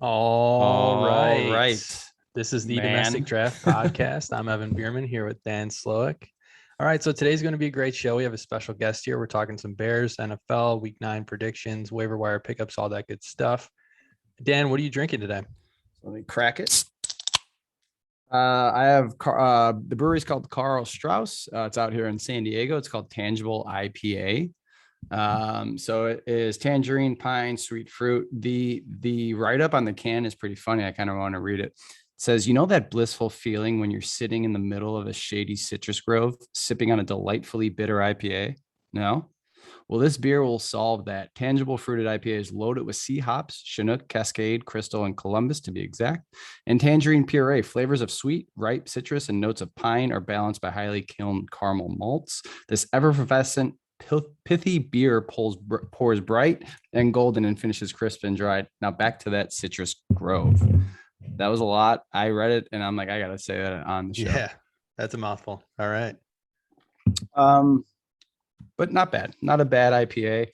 All All right. right, This is the Domestic man. Draft Podcast. I'm Evan Bierman here with Dan Slowick. All right. So today's going to be a great show. We have a special guest here. We're talking some Bears, NFL, Week 9 predictions, waiver wire pickups, all that good stuff. Dan, what are you drinking today? Let me crack it. I have the brewery's called Carl Strauss. It's out here in San Diego. It's called Tangible IPA. So it is tangerine, pine, sweet fruit. The write-up on the can is pretty funny. I kind of want to read it. It says, you know that blissful feeling when you're sitting in the middle of a shady citrus grove, sipping on a delightfully bitter IPA? No? Well, this beer will solve that. Tangible fruited IPA is loaded with sea hops, Chinook, Cascade, Crystal, and Columbus to be exact, and tangerine puree. Flavors of sweet, ripe citrus and notes of pine are balanced by highly kilned caramel malts. This effervescent, pithy beer pours bright and golden and finishes crisp and dry. Now back to that citrus grove. That was a lot. I read it and I'm like, I gotta say that on the show. Yeah, that's a mouthful. All right. But not bad. Not a bad IPA.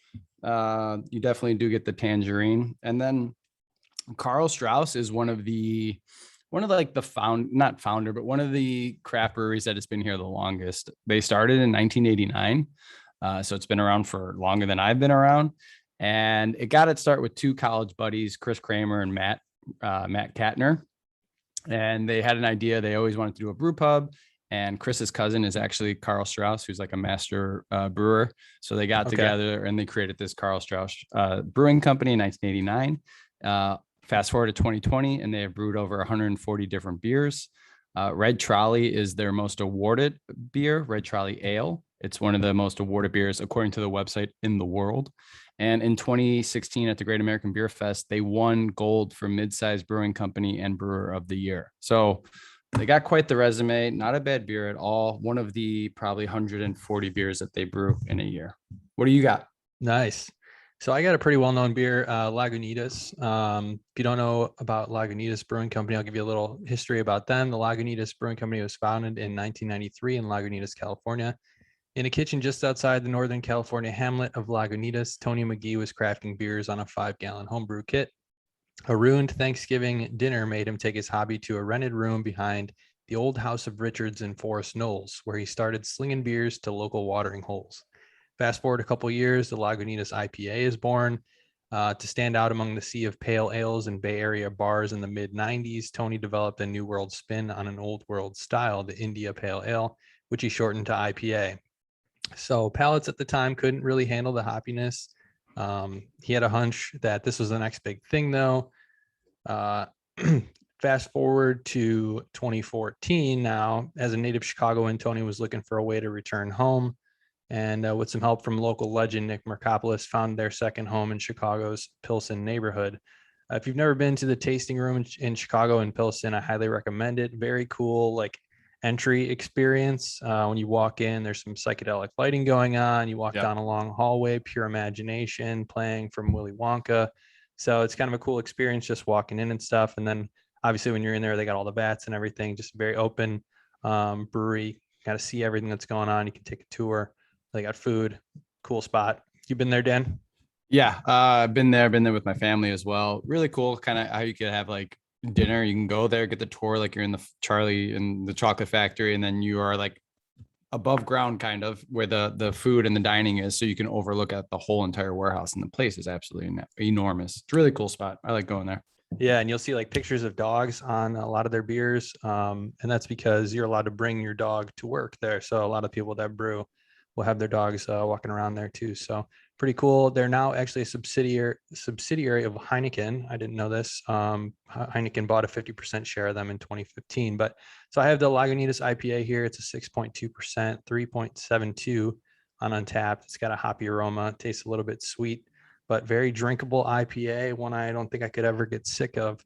You definitely do get the tangerine. And then Carl Strauss is one of the not founder, but one of the craft breweries that has been here the longest. They started in 1989. So it's been around for longer than I've been around. And it got its start with two college buddies, Chris Kramer and Matt Katner. And they had an idea. They always wanted to do a brew pub. And Chris's cousin is actually Carl Strauss, who's like a master brewer. So they got together and they created this Carl Strauss brewing company in 1989. Fast forward to 2020, and they have brewed over 140 different beers. Red Trolley is their most awarded beer, Red Trolley Ale. It's one of the most awarded beers, according to the website, in the world. And in 2016 at the Great American Beer Fest, they won gold for Midsize Brewing Company and Brewer of the Year. So they got quite the resume. Not a bad beer at all. One of the probably 140 beers that they brew in a year. What do you got? Nice. So I got a pretty well-known beer, Lagunitas. If you don't know about Lagunitas Brewing Company, I'll give you a little history about them. The Lagunitas Brewing Company was founded in 1993 in Lagunitas, California. In a kitchen just outside the Northern California hamlet of Lagunitas, Tony McGee was crafting beers on a 5-gallon homebrew kit. A ruined Thanksgiving dinner made him take his hobby to a rented room behind the old house of Richards in Forest Knolls, where he started slinging beers to local watering holes. Fast forward a couple years, the Lagunitas IPA is born. To stand out among the sea of pale ales and Bay Area bars in the mid-90s, Tony developed a New World spin on an Old World style, the India Pale Ale, which he shortened to IPA. So palates at the time couldn't really handle the hoppiness. He had a hunch that this was the next big thing, though. Fast forward to 2014 now. As a native Chicagoan, Tony was looking for a way to return home. And with some help from local legend Nick Markopoulos, found their second home in Chicago's Pilsen neighborhood. If you've never been to the tasting room in Chicago in Pilsen, I highly recommend it. Very cool, like entry experience. When you walk in, there's some psychedelic lighting going on. You walk down a long hallway, pure imagination playing from Willy Wonka. So it's kind of a cool experience just walking in and stuff. And then obviously when you're in there, they got all the bats and everything, just very open brewery. Got to see everything that's going on. You can take a tour. They got food, cool spot. You been there, Dan? Yeah, I've been there with my family as well. Really cool, kind of how you could have like dinner. You can go there, get the tour, like you're in the Charlie and the chocolate factory, and then you are like above ground, kind of where the food and the dining is, so you can overlook at the whole entire warehouse. And the place is absolutely enormous. It's a really cool spot. I like going there. Yeah, and you'll see like pictures of dogs on a lot of their beers, and that's because you're allowed to bring your dog to work there. So a lot of people that brew will have their dogs walking around there too. So pretty cool. They're now actually a subsidiary of Heineken. I didn't know this. Heineken bought a 50% share of them in 2015. But so I have the Lagunitas IPA here. It's a 6.2%, 3.72 on Untapped. It's got a hoppy aroma. It tastes a little bit sweet, but very drinkable IPA. One I don't think I could ever get sick of.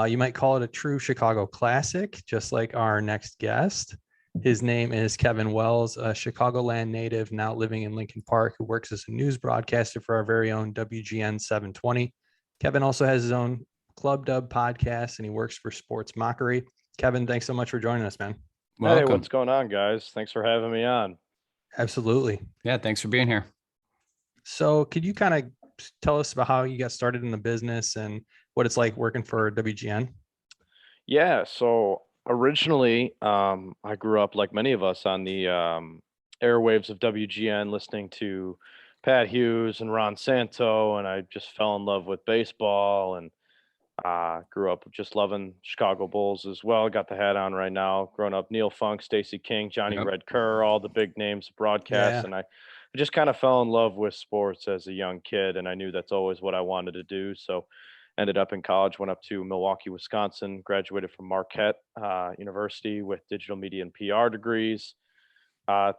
You might call it a true Chicago classic, just like our next guest. His name is Kevin Wells, a Chicagoland native now living in Lincoln Park, who works as a news broadcaster for our very own WGN 720. Kevin also has his own Club Dub podcast, and he works for Sports Mockery. Kevin, thanks so much for joining us, man. Welcome. Hey, what's going on, guys? Thanks for having me on. Absolutely. Yeah, thanks for being here. So could you kind of tell us about how you got started in the business and what it's like working for WGN. Yeah, so originally, I grew up like many of us on the airwaves of WGN, listening to Pat Hughes and Ron Santo, and I just fell in love with baseball and grew up just loving Chicago Bulls as well. Got the hat on right now. Growing up, Neil Funk, Stacey King, Johnny Yep. Red Kerr, all the big names of broadcasts, Yeah. and I just kind of fell in love with sports as a young kid, and I knew that's always what I wanted to do. So ended up in college, went up to Milwaukee, Wisconsin, graduated from Marquette University with digital media and PR degrees.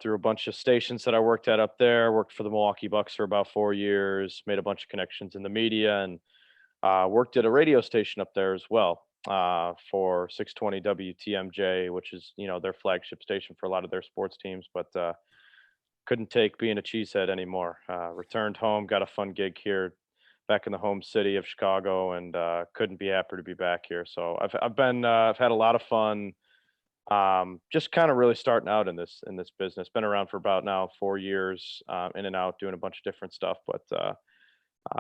Through a bunch of stations that I worked at up there, worked for the Milwaukee Bucks for about 4 years, made a bunch of connections in the media, and worked at a radio station up there as well for 620 WTMJ, which is their flagship station for a lot of their sports teams. But couldn't take being a cheesehead anymore. Returned home, got a fun gig here back in the home city of Chicago, and couldn't be happier to be back here. So I've had a lot of fun. Just kind of really starting out in this business. Been around for about now 4 years, in and out doing a bunch of different stuff. But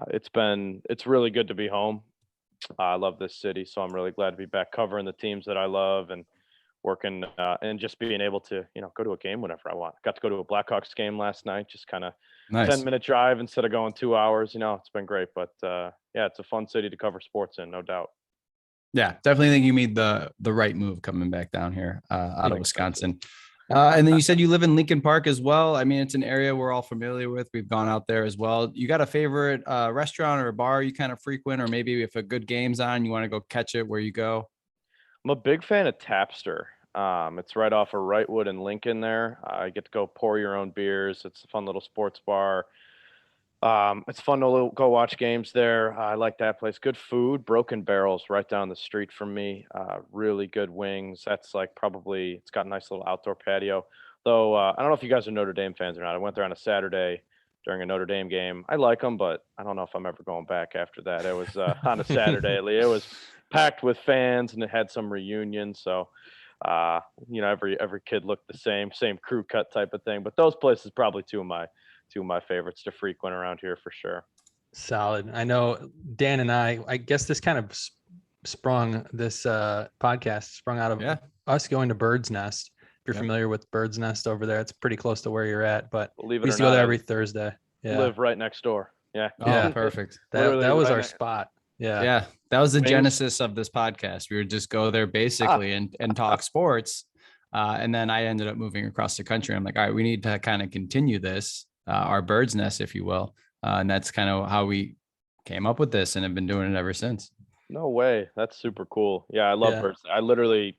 it's really good to be home. I love this city, so I'm really glad to be back covering the teams that I love and working and just being able to go to a game whenever I want. Got to go to a Blackhawks game last night, just kind of Nice. 10-minute drive instead of going 2 hours. It's been great. But yeah, it's a fun city to cover sports in, no doubt. Yeah, definitely think you made the right move coming back down here out of Thank you. Wisconsin. And then you said you live in Lincoln Park as well. I mean, it's an area we're all familiar with. We've gone out there as well. You got a favorite restaurant or a bar you kind of frequent, or maybe if a good game's on, you want to go catch it where you go? I'm a big fan of Tapster. It's right off of Wrightwood and Lincoln there. You get to go pour your own beers. It's a fun little sports bar. It's fun to go watch games there. I like that place. Good food. Broken Barrels right down the street from me. Really good wings. That's like probably, it's got a nice little outdoor patio. Though I don't know if you guys are Notre Dame fans or not. I went there on a Saturday during a Notre Dame game. I like them, but I don't know if I'm ever going back after that. It was on a Saturday. It was packed with fans, and it had some reunion. So every kid looked the same crew cut type of thing. But those places probably two of my favorites to frequent around here for sure. Solid. I know Dan and I guess this kind of sprung this podcast sprung out of us going to Bird's Nest. If you're familiar with Bird's Nest over there, it's pretty close to where you're at, but Believe it we used or to go not, there I every Thursday. Yeah. live right next door. Yeah. Oh, perfect. That was right our next- spot. Yeah. Yeah, that was the Wings. genesis of this podcast. We would just go there basically and talk sports. And then I ended up moving across the country. I'm like, all right, we need to kind of continue this, our Bird's Nest, if you will. And that's kind of how we came up with this and have been doing it ever since. No way. That's super cool. Yeah, I love birds. I literally,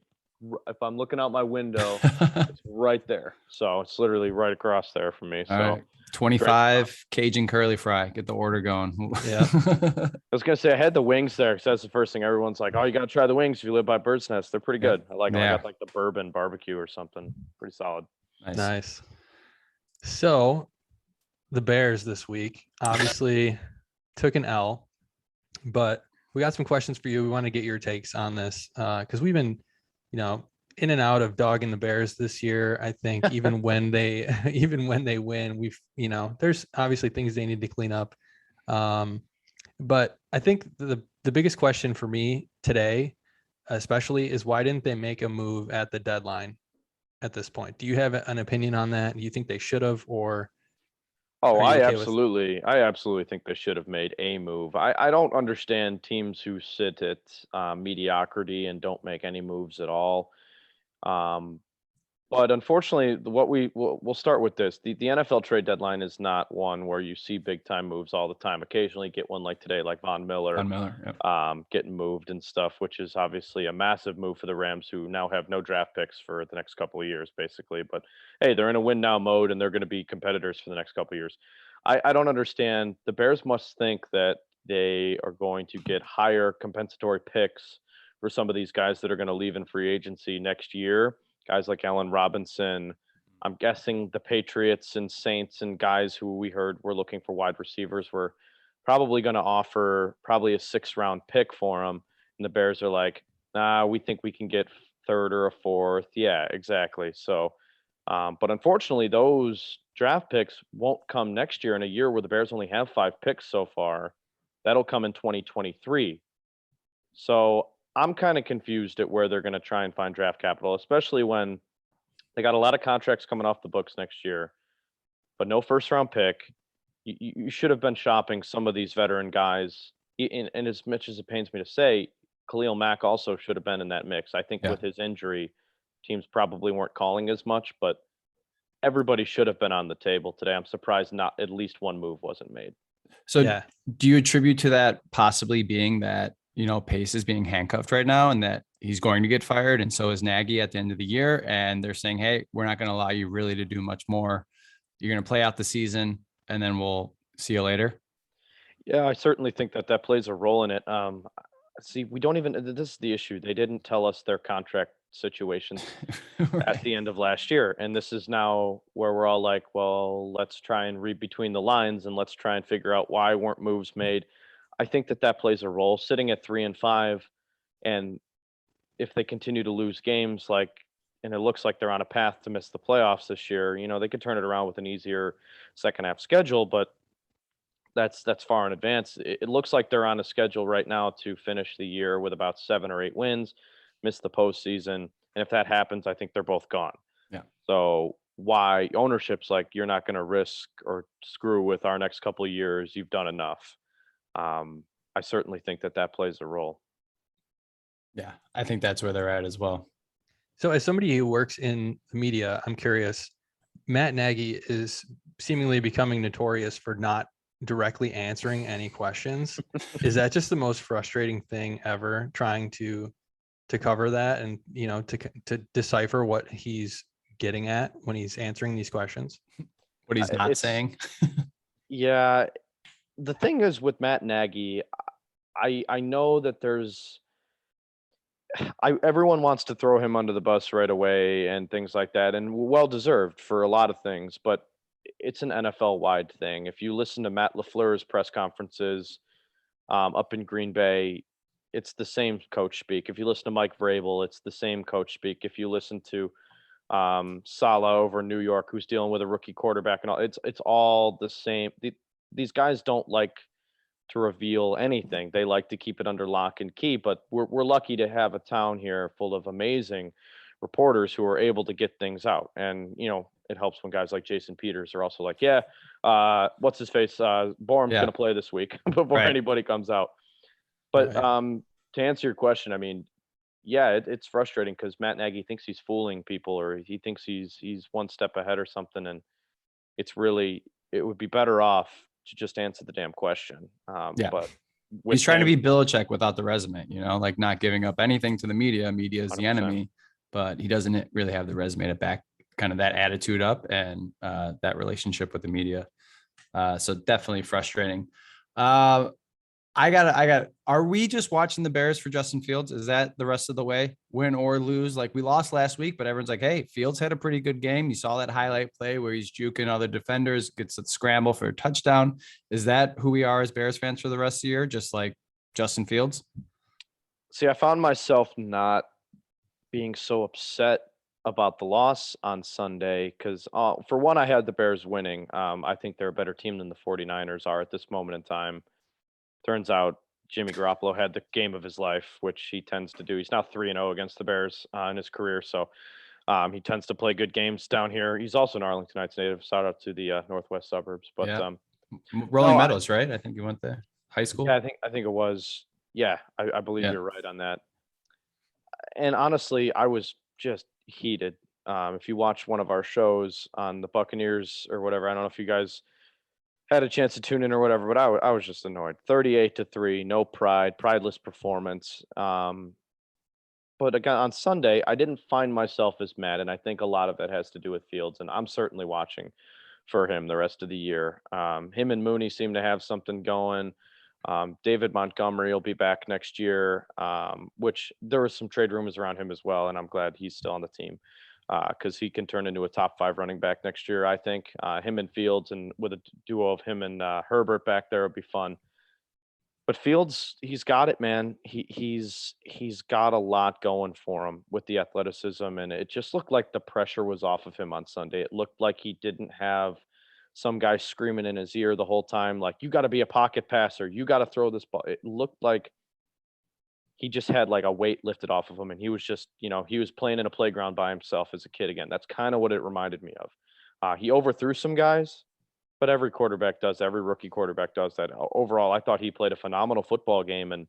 if I'm looking out my window, it's right there. So it's literally right across there from me. So All right. 25 Cajun curly fry. Get the order going. Yeah. I was gonna say I had the wings there because that's the first thing everyone's like, oh, you gotta try the wings if you live by Bird's Nest. They're pretty good. I like them. I got like the bourbon barbecue or something. Pretty solid. Nice. So the Bears this week obviously took an L, but we got some questions for you. We want to get your takes on this because we've been, in and out of dogging the Bears this year. I think even when they win, we've, there's obviously things they need to clean up. But I think the biggest question for me today, especially, is why didn't they make a move at the deadline at this point? Do you have an opinion on that? Do you think they should have, or? I absolutely think they should have made a move. I don't understand teams who sit at mediocrity and don't make any moves at all. But unfortunately, we'll start with this. The NFL trade deadline is not one where you see big time moves all the time. Occasionally get one like today, like Von Miller, getting moved and stuff, which is obviously a massive move for the Rams, who now have no draft picks for the next couple of years, basically. But hey, they're in a win now mode, and they're going to be competitors for the next couple of years. I don't understand. The Bears must think that they are going to get higher compensatory picks for some of these guys that are going to leave in free agency next year. Guys like Allen Robinson. I'm guessing the Patriots and Saints and guys who we heard were looking for wide receivers were probably going to offer probably a 6th-round pick for them. And the Bears are like, nah, we think we can get 3rd or a 4th. Yeah, exactly. So, but unfortunately, those draft picks won't come next year in a year where the Bears only have 5 picks so far. That'll come in 2023. So I'm kind of confused at where they're going to try and find draft capital, especially when they got a lot of contracts coming off the books next year, but no first round pick. You should have been shopping some of these veteran guys. And as much as it pains me to say, Khalil Mack also should have been in that mix. I think Yeah. with his injury, teams probably weren't calling as much, but everybody should have been on the table today. I'm surprised not at least one move wasn't made. So Yeah. do you attribute to that possibly being that, Pace is being handcuffed right now and that he's going to get fired, and so is Nagy at the end of the year, and they're saying, hey, we're not going to allow you really to do much more. You're going to play out the season and then we'll see you later? Yeah, I certainly think that plays a role in it. See, we don't even, this is the issue. They didn't tell us their contract situations at Right. the end of last year. And this is now where we're all like, well, let's try and read between the lines and let's try and figure out why weren't moves made. I think that plays a role. Sitting at 3-5, and if they continue to lose games, and it looks like they're on a path to miss the playoffs this year, they could turn it around with an easier second half schedule, but that's far in advance. It looks like they're on a schedule right now to finish the year with about 7 or 8 wins, miss the postseason, and if that happens, I think they're both gone. Yeah. So why ownership's like, you're not going to risk or screw with our next couple of years? You've done enough. I certainly think that plays a role. Yeah, I think that's where they're at as well. So as somebody who works in the media, I'm curious, Matt Nagy is seemingly becoming notorious for not directly answering any questions. Is that just the most frustrating thing ever, trying to cover that and, to decipher what he's getting at when he's answering these questions? What he's not It's- saying. Yeah. The thing is with Matt Nagy, I know that everyone wants to throw him under the bus right away and things like that, and well deserved for a lot of things, but it's an NFL wide thing. If you listen to Matt LaFleur's press conferences up in Green Bay, it's the same coach speak. If you listen to Mike Vrabel, it's the same coach speak. If you listen to Saleh over in New York, who's dealing with a rookie quarterback and all, it's all the same. These guys don't like to reveal anything. They like to keep it under lock and key, but we're lucky to have a town here full of amazing reporters who are able to get things out. And, it helps when guys like Jason Peters are also like, yeah, what's his face? Borum's Yeah. going to play this week before Right. anybody comes out. But Right. to answer your question, I mean, yeah, it's frustrating because Matt Nagy thinks he's fooling people, or he thinks he's one step ahead or something. And it would be better off to just answer the damn question. Yeah. But He's trying to be Belichick without the resume, like not giving up anything to the media. Media is the 100%. enemy, but he doesn't really have the resume to back kind of that attitude up and that relationship with the media. So definitely frustrating. Are we just watching the Bears for Justin Fields? Is that the rest of the way, win or lose? Like, we lost last week, but everyone's like, hey, Fields had a pretty good game. You saw that highlight play where he's juking other defenders, gets a scramble for a touchdown. Is that who we are as Bears fans for the rest of the year? Just like Justin Fields? See, I found myself not being so upset about the loss on Sunday because, for one, I had the Bears winning. I think they're a better team than the 49ers are at this moment in time. Turns out Jimmy Garoppolo had the game of his life, which he tends to do. He's now 3-0 against the Bears in his career, so he tends to play good games down here. He's also an Arlington Heights native. Shout out to the northwest suburbs. But Yeah. Rolling no, Meadows, right? I think you went there. High school. yeah, I think it was. Yeah, I believe Yeah. you're right on that. And honestly, I was just heated. If you watch one of our shows on the Buccaneers or whatever, I don't know if you guys had a chance to tune in or whatever, but I was just annoyed. 38-3, no pride, prideless performance. But again, on Sunday, I didn't find myself as mad, and I think a lot of that has to do with Fields, and I'm certainly watching for him the rest of the year. Him and Mooney seem to have something going. David Montgomery will be back next year, which there was some trade rumors around him as well, and I'm glad he's still on the team because he can turn into a top 5 running back next year, I think. Him and Fields, and with a duo of him and Herbert back there would be fun. But Fields, he's got it, man. He's got a lot going for him with the athleticism, and it just looked like the pressure was off of him on Sunday. It looked like he didn't have some guy screaming in his ear the whole time, like, you got to be a pocket passer. You got to throw this ball. It looked like he just had like a weight lifted off of him. And he was just, he was playing in a playground by himself as a kid again. That's kind of what it reminded me of. He overthrew some guys, but every quarterback does. Every rookie quarterback does that. Overall, I thought he played a phenomenal football game. And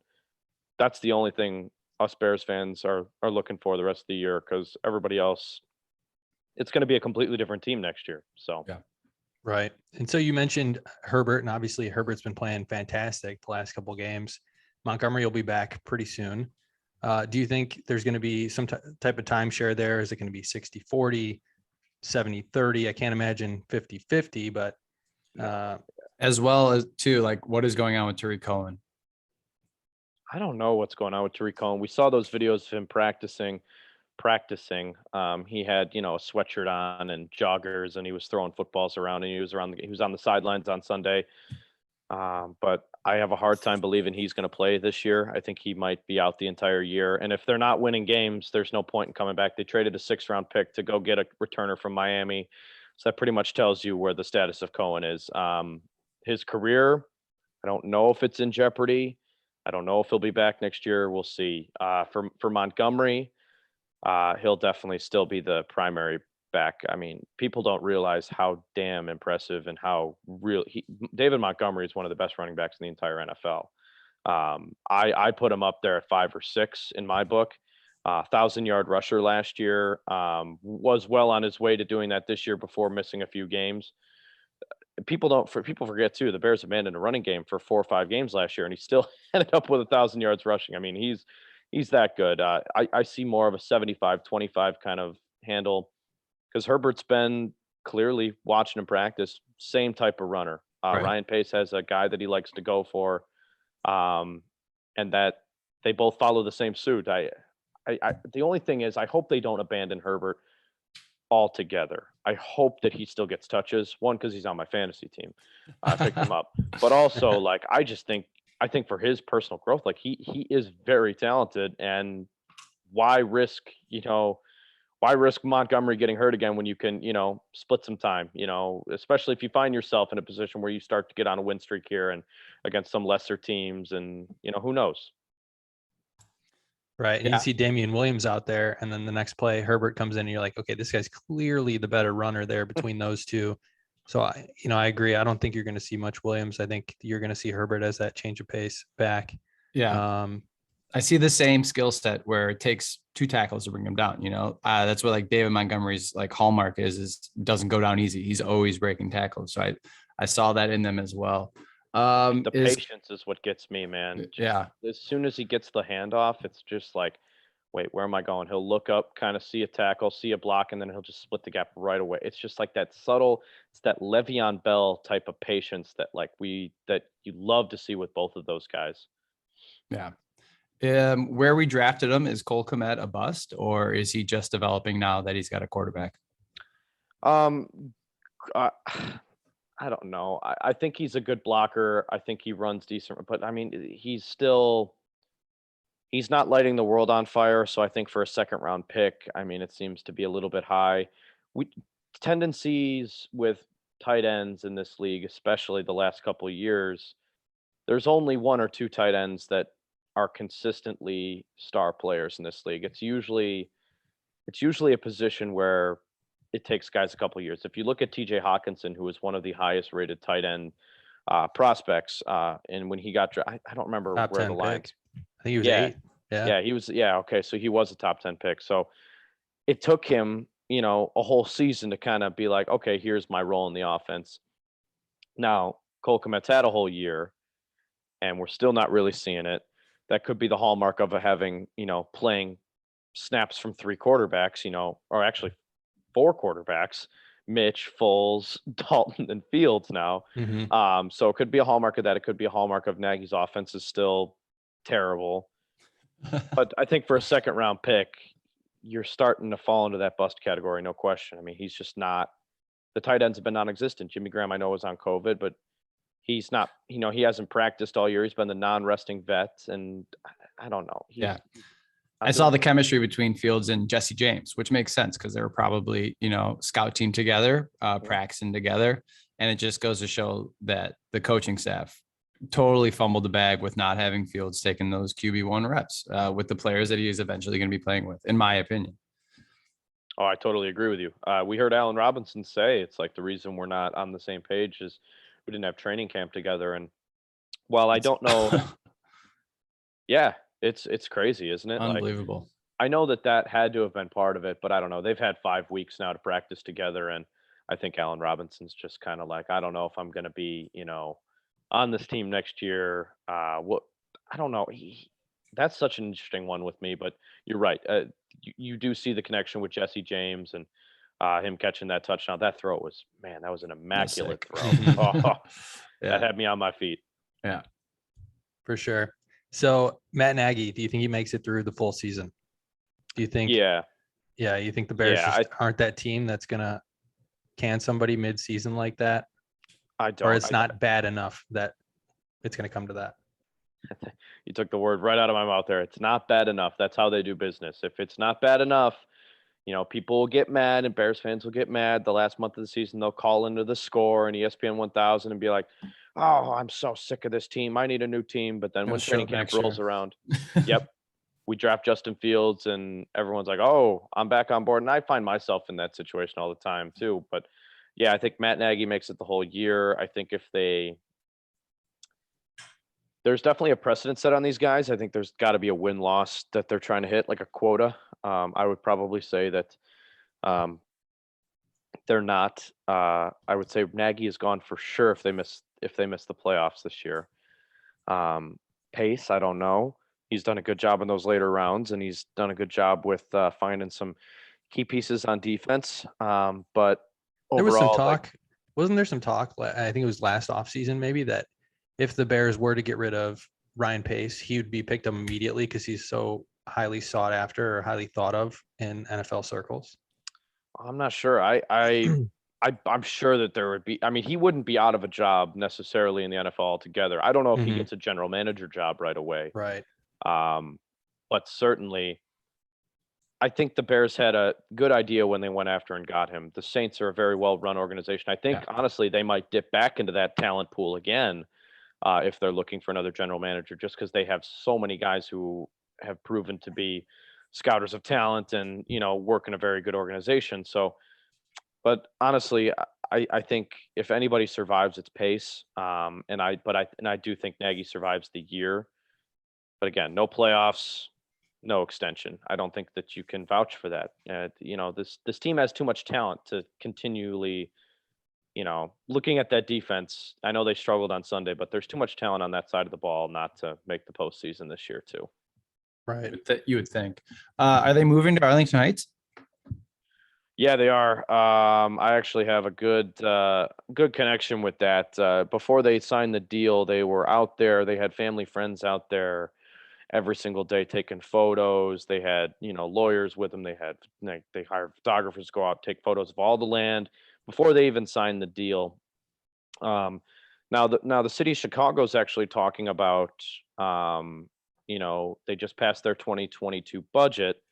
that's the only thing us Bears fans are looking for the rest of the year, because everybody else, it's going to be a completely different team next year. So, yeah. Right. And so you mentioned Herbert, and obviously Herbert's been playing fantastic the last couple of games. Montgomery will be back pretty soon. Do you think there's going to be some type of timeshare there? Is it going to be 60-40, 70-30? I can't imagine 50-50, but as well as too, like, what is going on with Tariq Cohen? I don't know what's going on with Tariq Cohen. We saw those videos of him practicing. He had, a sweatshirt on and joggers, and he was throwing footballs around, and he was on the sidelines on Sunday. But I have a hard time believing he's going to play this year. I think he might be out the entire year. And if they're not winning games, there's no point in coming back. They traded a 6th-round pick to go get a returner from Miami. So that pretty much tells you where the status of Cohen is. His career, I don't know if it's in jeopardy. I don't know if he'll be back next year. We'll see. For Montgomery, he'll definitely still be the primary back. I mean, people don't realize how damn impressive and how real David Montgomery is one of the best running backs in the entire NFL. I put him up there at 5 or 6 in my book. 1,000-yard rusher last year, was well on his way to doing that this year before missing a few games. People forget too, the Bears abandoned a running game for 4 or 5 games last year, and he still ended up with 1,000 yards rushing. I mean, he's that good. I see more of a 75-25 kind of handle, because Herbert's been clearly watching him practice, same type of runner. Right. Ryan Pace has a guy that he likes to go for, and that they both follow the same suit. The only thing is, I hope they don't abandon Herbert altogether. I hope that he still gets touches. One, because he's on my fantasy team. I picked him up. But also, like, I think for his personal growth, like, he is very talented, and why risk Montgomery getting hurt again when you can, split some time, especially if you find yourself in a position where you start to get on a win streak here and against some lesser teams, and, who knows? right. And Yeah. you see Damian Williams out there, and then the next play, Herbert comes in and you're like, okay, this guy's clearly the better runner there between those two. So I agree. I don't think you're going to see much Williams. I think you're going to see Herbert as that change of pace back. Yeah. I see the same skill set where it takes 2 tackles to bring him down. That's what, like, David Montgomery's like hallmark is doesn't go down easy. He's always breaking tackles. So I saw that in them as well. Patience is what gets me, man. Yeah. As soon as he gets the handoff, it's just like, wait, where am I going? He'll look up, kind of see a tackle, see a block, and then he'll just split the gap right away. It's just like that subtle, it's that Le'Veon Bell type of patience that you love to see with both of those guys. Yeah. Where we drafted him, is Cole Kmet a bust, or is he just developing now that he's got a quarterback? I don't know. I think he's a good blocker. I think he runs decent, but I mean, he's not lighting the world on fire. So I think for a 2nd-round pick, I mean, it seems to be a little bit high. Tendencies with tight ends in this league, especially the last couple of years, there's only 1 or 2 tight ends that are consistently star players in this league. It's usually a position where it takes guys a couple of years. If you look at TJ Hawkinson, who was one of the highest rated tight end prospects, and when he got drafted, I don't remember Top where 10 the line. pick. I think he was 8. Yeah, he was. Yeah, okay, so he was a top 10 pick. So it took him, a whole season to kind of be like, okay, here's my role in the offense. Now Cole Kmet's had a whole year, and we're still not really seeing it. That could be the hallmark of having, playing snaps from 3 quarterbacks, or actually 4 quarterbacks, Mitch, Foles, Dalton, and Fields now. Mm-hmm. So it could be a hallmark of that. It could be a hallmark of Nagy's offense is still terrible. But I think for a 2nd-round pick, you're starting to fall into that bust category, no question. I mean, he's just not – the tight ends have been non-existent. Jimmy Graham, I know, was on COVID, but he's not – he hasn't practiced all year. He's been the non-resting vet, and I don't know. I saw the chemistry between Fields and Jesse James, which makes sense because they were probably, scout team together, practicing together. And it just goes to show that the coaching staff totally fumbled the bag with not having Fields taking those QB1 reps with the players that he is eventually going to be playing with, in my opinion. Oh, I totally agree with you. We heard Allen Robinson say it's like the reason we're not on the same page is we didn't have training camp together. And while I don't know, yeah, it's crazy, isn't it? Unbelievable. Like, I know that had to have been part of it, but I don't know. They've had 5 weeks now to practice together, and I think Allen Robinson's just kind of like, I don't know if I'm going to be, on this team next year. What I don't know. That's such an interesting one with me, but you're right. You do see the connection with Jesse James and him catching that touchdown. That throw was, man, that was an immaculate throw. Oh, that had me on my feet. Yeah, for sure. So Matt Nagy, do you think he makes it through the full season? Do you think? Yeah. You think the Bears Yeah, just aren't that team that's gonna can somebody mid-season like that, I don't. or it's not bad enough that it's gonna come to that? You took the word right out of my mouth there. It's not bad enough. That's how they do business. If it's not bad enough, people will get mad and Bears fans will get mad. The last month of the season, they'll call into the Score and ESPN 1000 and be like, "Oh, I'm so sick of this team. I need a new team." But then when training camp rolls around, yep, we draft Justin Fields and everyone's like, "Oh, I'm back on board." And I find myself in that situation all the time too. But yeah, I think Matt Nagy makes it the whole year. I think there's definitely a precedent set on these guys. I think there's got to be a win-loss that they're trying to hit, like a quota. I would probably say that they're not. I would say Nagy is gone for sure if they miss the playoffs this year. Pace, I don't know. He's done a good job in those later rounds, and he's done a good job with finding some key pieces on defense. But overall, there was some talk. Wasn't there some talk? I think it was last offseason maybe that if the Bears were to get rid of Ryan Pace, he would be picked up immediately because he's so highly sought after or highly thought of in NFL circles. I'm not sure. I'm sure that there would be. I mean, he wouldn't be out of a job necessarily in the NFL altogether. I don't know if he gets a general manager job right away. Right. But certainly, I think the Bears had a good idea when they went after and got him. The Saints are a very well-run organization. I think, honestly, they might dip back into that talent pool again if they're looking for another general manager, just because they have so many guys who have proven to be scouters of talent and, work in a very good organization. So, but honestly, I think if anybody survives, it's Pace. And I do think Nagy survives the year. But again, no playoffs, no extension. I don't think that you can vouch for that. This team has too much talent to continually, looking at that defense. I know they struggled on Sunday, but there's too much talent on that side of the ball not to make the postseason this year too. Right. You would think. Are they moving to Arlington Heights? Yeah, they are. I actually have a good connection with that. Before they signed the deal, they were out there. They had family friends out there every single day taking photos. They had, lawyers with them. They hired photographers to go out, take photos of all the land before they even signed the deal. Now the city of Chicago is actually talking about, they just passed their 2022 budget,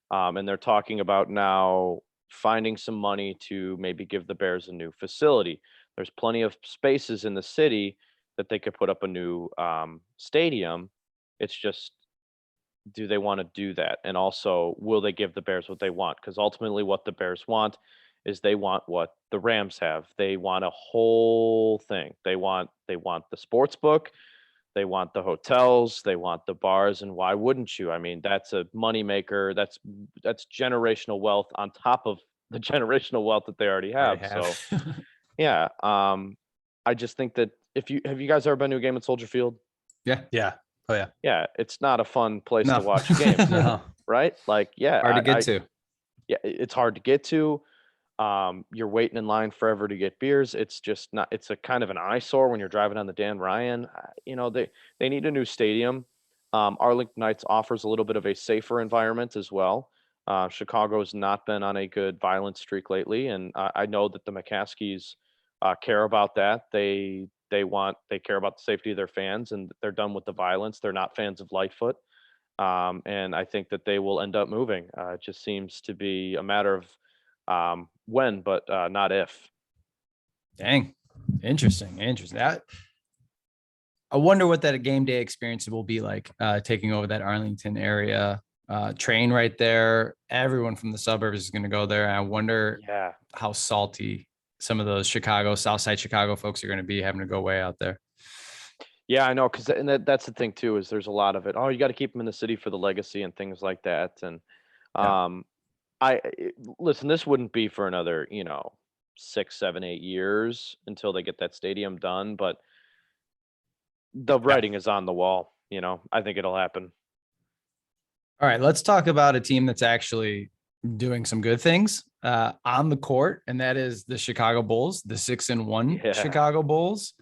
and they're talking about now finding some money to maybe give the Bears a new facility. There's plenty of spaces in the city that they could put up a new stadium. It's just, do they want to do that? And also, will they give the Bears what they want? Because ultimately what the Bears want is they want what the Rams have. They want a whole thing. They want the sports book. They want the hotels. They want the bars. And why wouldn't you? I mean, that's a moneymaker. That's generational wealth on top of the generational wealth that they already have. So, yeah. I just think that have you guys ever been to a game at Soldier Field? Yeah. Yeah. Oh yeah. Yeah. It's not a fun place to watch games. No. Right? Like, yeah. Hard to get to. Yeah. It's hard to get to. You're waiting in line forever to get beers. It's just not, it's a kind of an eyesore when you're driving on the Dan Ryan. They need a new stadium. Arlington Heights offers a little bit of a safer environment as well. Chicago's not been on a good violent streak lately. And I know that the McCaskies care about that. They care about the safety of their fans, and they're done with the violence. They're not fans of Lightfoot. And I think that they will end up moving. It just seems to be a matter of when, but not if. Dang. Interesting. I wonder what that game day experience will be like, taking over that Arlington area. Train right there. Everyone from the suburbs is going to go there. And I wonder how salty some of those Southside Chicago folks are going to be having to go way out there. Yeah, I know. That's the thing too, is there's a lot of it. Oh, you got to keep them in the city for the legacy and things like that. And listen, this wouldn't be for another, 6, 7, 8 years until they get that stadium done. But the writing is on the wall. I think it'll happen. All right, let's talk about a team that's actually doing some good things on the court, and that is the Chicago Bulls, the 6-1 Chicago Bulls.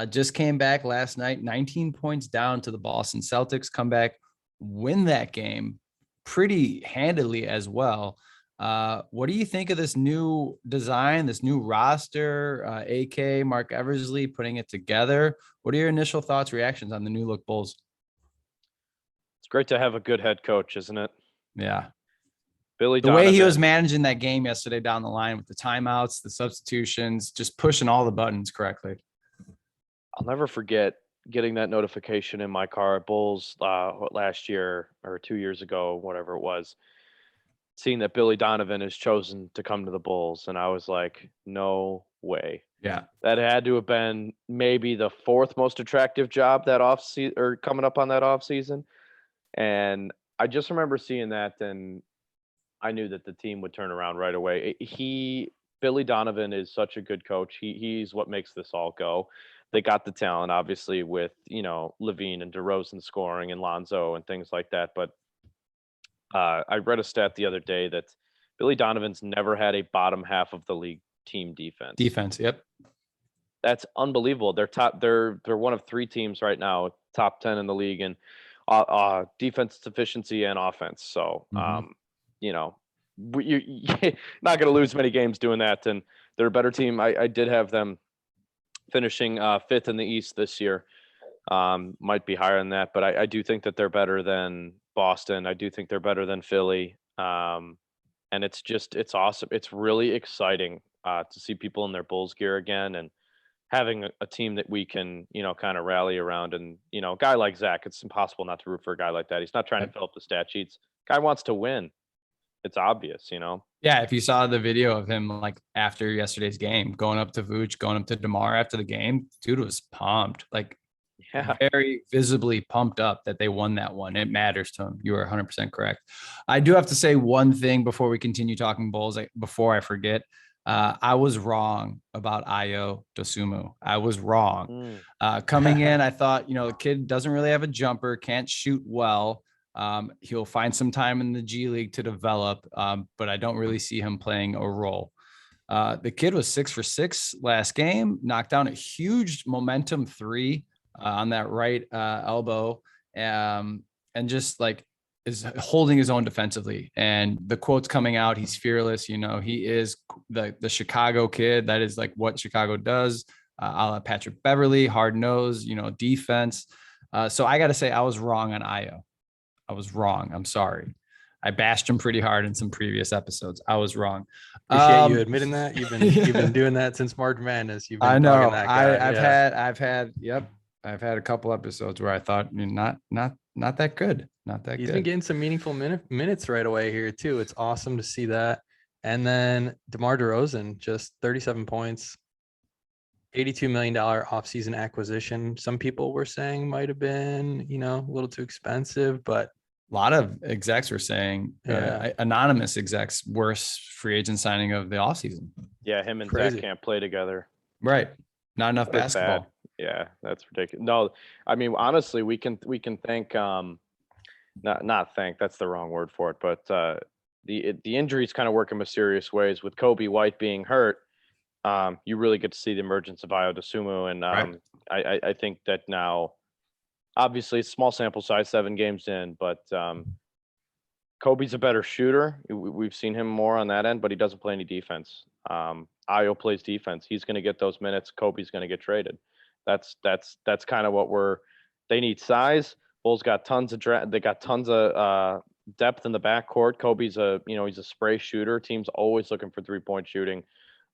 Just came back last night, 19 points down to the Boston Celtics. Come back, win that game pretty handily as well. What do you think of this new design, this new roster? AK, Mark Eversley putting it together. What are your initial thoughts, reactions on the new look Bulls? It's great to have a good head coach, isn't it? Yeah. Billy the Donovan. way he was managing that game yesterday down the line with the timeouts, the substitutions, just pushing all the buttons correctly. I'll never forget getting that notification in my car at Bulls last year or 2 years ago, whatever it was, seeing that Billy Donovan has chosen to come to the Bulls. And I was like, no way. Yeah. That had to have been maybe the fourth most attractive job that offseason, or coming up on that offseason. And I just remember seeing that, and I knew that the team would turn around right away. Billy Donovan is such a good coach. He's what makes this all go. They got the talent, obviously, with, Levine and DeRozan scoring and Lonzo and things like that. But I read a stat the other day that Billy Donovan's never had a bottom half of the league team defense. Yep. That's unbelievable. They're one of 3 teams right now, top 10 in the league in defense efficiency and offense. So, you're not going to lose many games doing that. And they're a better team. I did have them finishing 5th in the East this year. Might be higher than that, but I do think that they're better than Boston. I do think they're better than Philly. And it's awesome. It's really exciting to see people in their Bulls gear again, and having a team that we can, kind of rally around. And, a guy like Zach, it's impossible not to root for a guy like that. He's not trying to fill up the stat sheets. Guy wants to win. It's obvious, Yeah, if you saw the video of him like after yesterday's game, going up to Vooch, going up to DeMar after the game, dude was pumped, like very visibly pumped up that they won that one. It matters to him. You are 100% correct. I do have to say one thing before we continue talking Bulls, before I forget. I was wrong about Ayo Dosunmu. I was wrong. Coming in, I thought, the kid doesn't really have a jumper, can't shoot well. He'll find some time in the G League to develop, but I don't really see him playing a role. The kid was 6 for 6 last game, knocked down a huge momentum 3 on that right elbow, and just like is holding his own defensively. And the quotes coming out, he's fearless. He is the Chicago kid. That is like what Chicago does. A la Patrick Beverly, hard nose, defense. So I got to say I was wrong on Ayo. I was wrong. I'm sorry. I bashed him pretty hard in some previous episodes. I was wrong. Appreciate you admitting that. You've been doing that since March Madness. You've been I know. that guy. I've had a couple episodes where I thought not that good. Not that He's good. been getting some meaningful minutes right away here too. It's awesome to see that. And then DeMar DeRozan, just 37 points, $82 million offseason acquisition. Some people were saying might have been, a little too expensive, but a lot of execs were saying, anonymous execs, worst free agent signing of the offseason. Yeah, him and Crazy. Zach can't play together. Right. Not enough basketball. Bad. Yeah, that's ridiculous. No, I mean, honestly, we can thank not thank, that's the wrong word for it, but the injuries kind of work in mysterious ways. With Kobe White being hurt, you really get to see the emergence of Ayo Dosunmu, and Right. I think that now, obviously, it's small sample size, 7 games in, but Kobe's a better shooter. We've seen him more on that end, but he doesn't play any defense. Ayo plays defense. He's going to get those minutes. Kobe's going to get traded. That's kind of what they need size. Bulls got tons of depth in the backcourt. Kobe's he's a spray shooter. Team's always looking for 3-point shooting.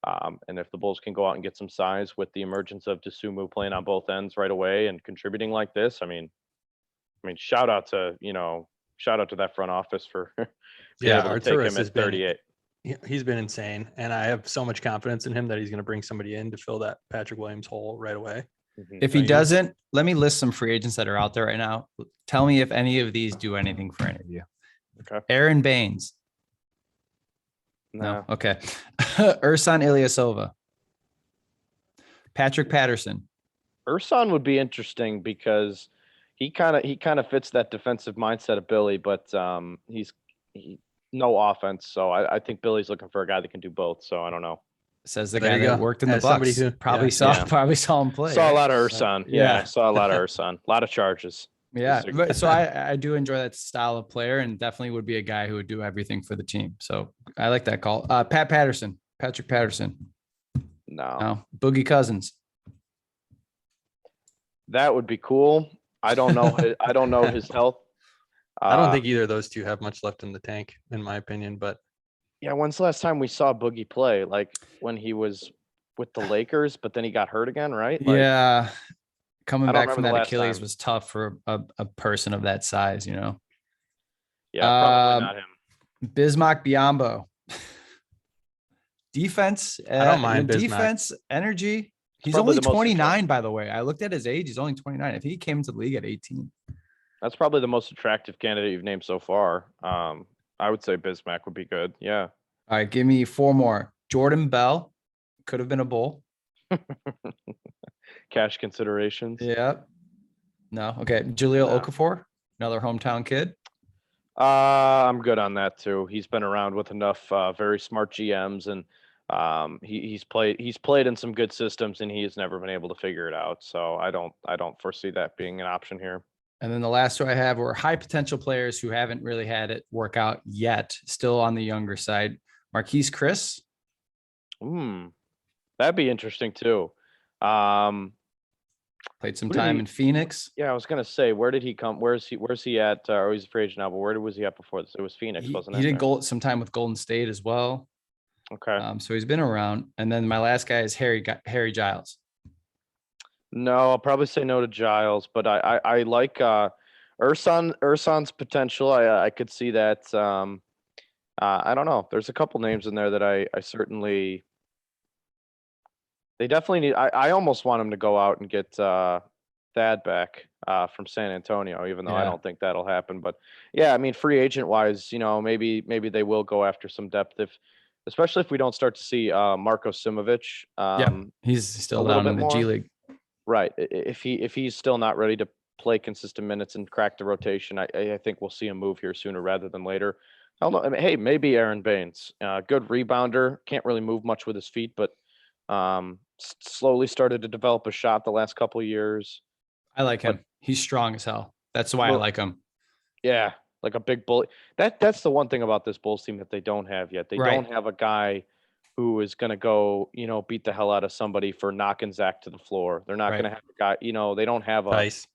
And if the Bulls can go out and get some size with the emergence of Dosunmu playing on both ends right away and contributing like this, I mean, shout out to that front office for being Yeah, able to take Arturas him has at been 38. he's been insane, and I have so much confidence in him that he's going to bring somebody in to fill that Patrick Williams hole right away. Mhm. If he doesn't, let me list some free agents that are out there right now. Tell me if any of these do anything for interview. Okay. Aaron Baines. Nah. No. Okay. Ersan Ilyasova. Patrick Patterson. Ersan would be interesting because he kind of fits that defensive mindset of Billy, but he's no offense. So I think Billy's looking for a guy that can do both. So I don't know. Says the There guy you that go. worked in the As somebody Bucks. who- Probably yeah. saw him play. Saw right? a lot of Ersan. Yeah, yeah. saw a lot of Ersan. A lot of charges. Yeah. Just But, so I do enjoy that style of player and definitely would be a guy who would do everything for the team. So I like that call. Patrick Patterson. No. Boogie Cousins. That would be cool. I don't know. I don't know his health. I don't think either of those two have much left in the tank, in my opinion. But Yeah, when's the last time we saw Boogie play? Like when he was with the Lakers, but then he got hurt again, right? Like, Yeah. Coming I don't back from remember that the last Achilles time. was tough for a person of that size, you know. Yeah, probably not him. Bismack Biyombo. Defense. I don't mind Bismack. Defense, energy. He's Probably only the most 29, by the way. I looked at his age. He's only 29. I think he came into the league at 18. That's probably the most attractive candidate you've named so far. I would say Bismack would be good. Yeah. All right, give me four more. Jordan Bell. Could have been a Bull. Cash considerations. Yeah. No. Okay. Jaleel No. Okafor, another hometown kid. I'm good on that too. He's been around with enough very smart GMs, and he's played in some good systems, and he has never been able to figure it out. So I don't foresee that being an option here. And then the last two I have were high potential players who haven't really had it work out yet, still on the younger side. Marquis Chris. That'd be interesting too. Played some Who did time he- in Phoenix. Yeah, I was gonna say, where did he come? Where's he at? Or he's a free agent now, but where was he at before this? It was Phoenix, He wasn't it? did some time with Golden State as well. Okay. So he's been around. And then my last guy is Harry Giles. No, I'll probably say no to Giles, but I like Ersan's potential. I could see that. I don't know. There's a couple names in there that I certainly. They definitely need. I almost want him to go out and get Thad back from San Antonio, even though I Yeah. don't think that'll happen. But yeah, I mean, free agent wise, maybe they will go after some depth especially if we don't start to see Marko Simovic. He's still a little down in bit the G more. League. Right. If he's still not ready to play consistent minutes and crack the rotation, I think we'll see him move here sooner rather than later. I don't know. I mean, hey, maybe Aaron Baines, good rebounder, can't really move much with his feet, but slowly started to develop a shot the last couple of years. I like him. He's strong as hell. That's why I Well, like him. Yeah, like a big bully. That's the one thing about this Bulls team that they don't have yet. They Right. don't have a guy who is going to go, beat the hell out of somebody for knocking Zach to the floor. They're not Right. going to have a guy, they don't have a Tice.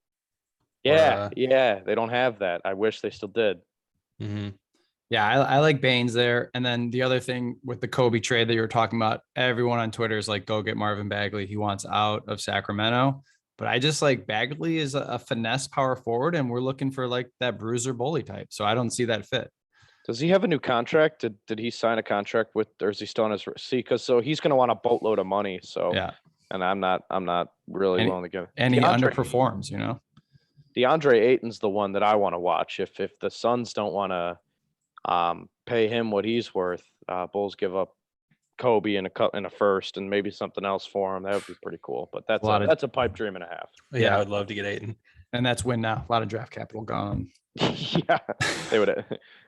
Yeah, they don't have that. I wish they still did. Mm-hmm. Yeah, I like Baines there. And then the other thing with the Kobe trade that you were talking about, everyone on Twitter is like, go get Marvin Bagley. He wants out of Sacramento. But I just like Bagley is a finesse power forward, and we're looking for like that bruiser bully type. So I don't see that fit. Does he have a new contract? Did he sign a contract with, or is he still on his because so he's going to want a boatload of money. So Yeah. and I'm not really willing to give. And he DeAndre- underperforms, DeAndre Ayton's the one that I want to watch. If the Suns don't want to pay him what he's worth, Bulls give up Kobe in a first and maybe something else for him. That would be pretty cool. But that's a pipe dream and a half. Yeah, I would love to get Ayton. And that's when now a lot of draft capital gone. Yeah, they would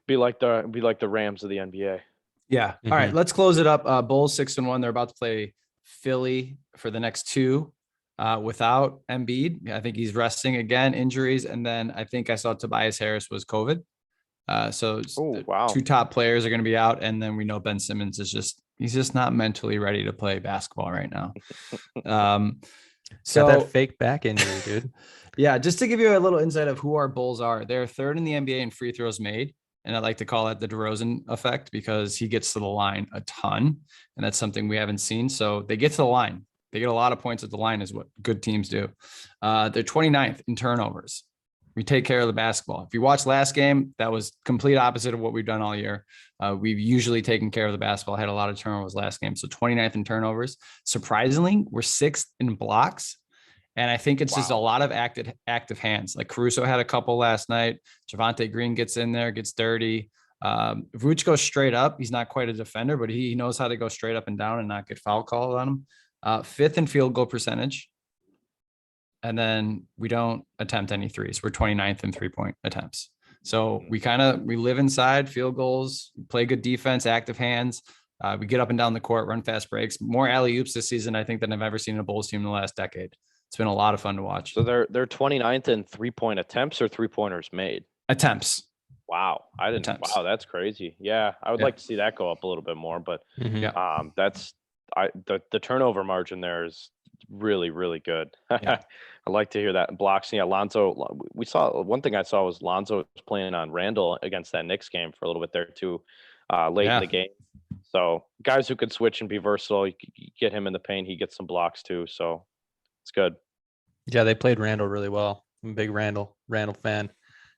be like the Rams of the NBA. Yeah. All right, let's close it up. Bulls 6-1. They're about to play Philly for the next two without Embiid. I think he's resting again, injuries. And then I think I saw Tobias Harris was COVID. So wow. Two top players are going to be out. And then we know Ben Simmons he's just not mentally ready to play basketball right now. So that fake back injury, dude. Yeah, just to give you a little insight of who our Bulls are, they're third in the NBA in free throws made. And I like to call that the DeRozan effect because he gets to the line a ton. And that's something we haven't seen. So they get to the line. They get a lot of points at the line is what good teams do. They're 29th in turnovers. We take care of the basketball. If you watch last game, that was complete opposite of what we've done all year. We've usually taken care of the basketball, had a lot of turnovers last game. So 29th in turnovers. Surprisingly, we're 6th in blocks. And I think it's just a lot of active hands. Like Caruso had a couple last night. Javonte Green gets in there, gets dirty. Vooch goes straight up. He's not quite a defender, but he knows how to go straight up and down and not get foul called on him. 5th in field goal percentage. And then we don't attempt any threes. We're 29th in 3-point attempts. So we live inside, field goals, play good defense, active hands. We get up and down the court, run fast breaks. More alley-oops this season, I think, than I've ever seen in a Bulls team in the last decade. It's been a lot of fun to watch. So they're 29th in 3-point attempts or 3-pointers made? Attempts. Wow. Wow, that's crazy. Yeah. I would like to see that go up a little bit more, but the turnover margin there is really, really good. Yeah. I like to hear that. And blocks. Yeah, Lonzo. One thing I saw was Lonzo was playing on Randall against that Knicks game for a little bit there too, late in the game. So guys who could switch and be versatile, you get him in the paint, he gets some blocks too. So it's good. Yeah, they played Randall really well. I'm a big Randall fan.